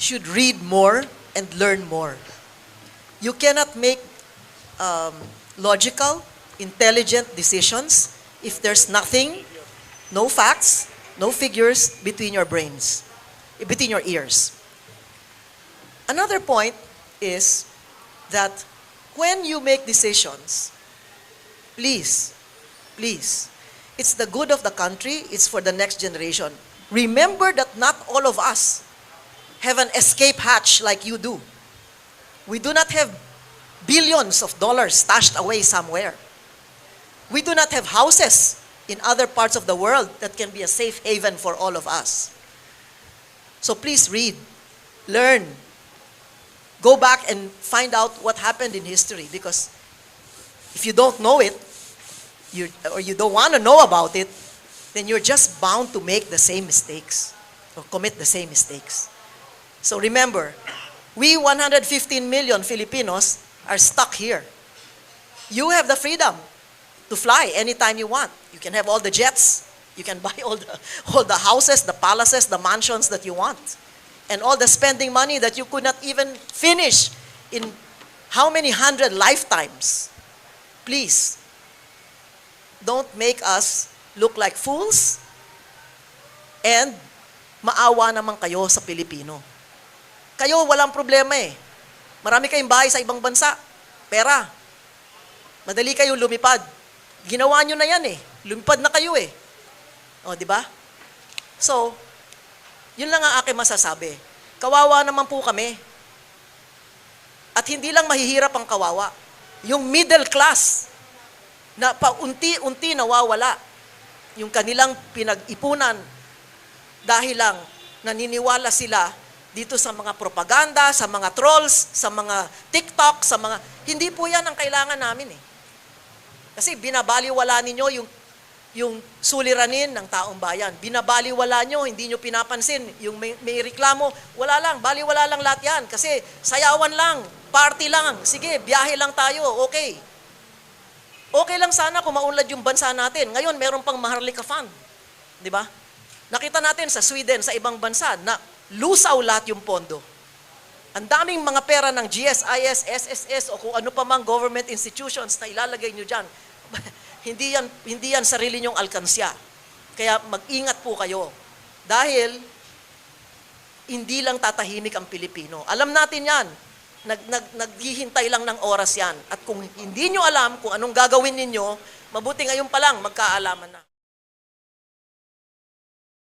should read more and learn more. You cannot make logical, intelligent decisions if there's nothing, no facts, no figures between your brains, between your ears. Another point is that when you make decisions, please, it's the good of the country, it's for the next generation. Remember that not all of us have an escape hatch like you do. We do not have billions of dollars stashed away somewhere. We do not have houses in other parts of the world that can be a safe haven for all of us. So please read, learn, go back and find out what happened in history, because if you don't know it, or you don't want to know about it, then you're just bound to make the same mistakes or commit the same mistakes. So remember, we 115 million Filipinos are stuck here. You have the freedom to fly anytime you want. You can have all the jets. You can buy all the houses, the palaces, the mansions that you want. And all the spending money that you could not even finish in how many 100 lifetimes. Please, don't make us look like fools, and maawa naman kayo sa Pilipino. Kayo, walang problema eh. Marami kayong bahay sa ibang bansa. Pera. Madali kayong lumipad. Ginawa nyo na yan eh. Lumipad na kayo eh. O, di ba? So, yun lang ang aking masasabi. Kawawa naman po kami. At hindi lang mahihirap ang kawawa. Yung middle class, na paunti-unti nawawala. Yung kanilang pinag-ipunan dahil lang naniniwala sila dito sa mga propaganda, sa mga trolls, sa mga TikTok, sa mga... Hindi po yan ang kailangan namin eh. Kasi binabaliwala ninyo yung suliranin ng taong bayan. Binabaliwala nyo, hindi nyo pinapansin. Yung may reklamo, wala lang, baliwala lang lahat yan. Kasi sayawan lang, party lang, sige, biyahe lang tayo, okay. Okay lang sana kung maunlad yung bansa natin. Ngayon, meron pang Maharlika Fund. Di ba? Nakita natin sa Sweden, sa ibang bansa, na lusaw lahat yung pondo. Ang daming mga pera ng GSIS, SSS, o kung ano pa mang government institutions na ilalagay nyo dyan. Hindi yan sarili nyong alkansya. Kaya mag-ingat po kayo. Dahil, hindi lang tatahimik ang Pilipino. Alam natin yan. Naghihintay lang ng oras yan. At kung hindi nyo alam kung anong gagawin ninyo, mabuti ngayon pa lang magkaalaman na.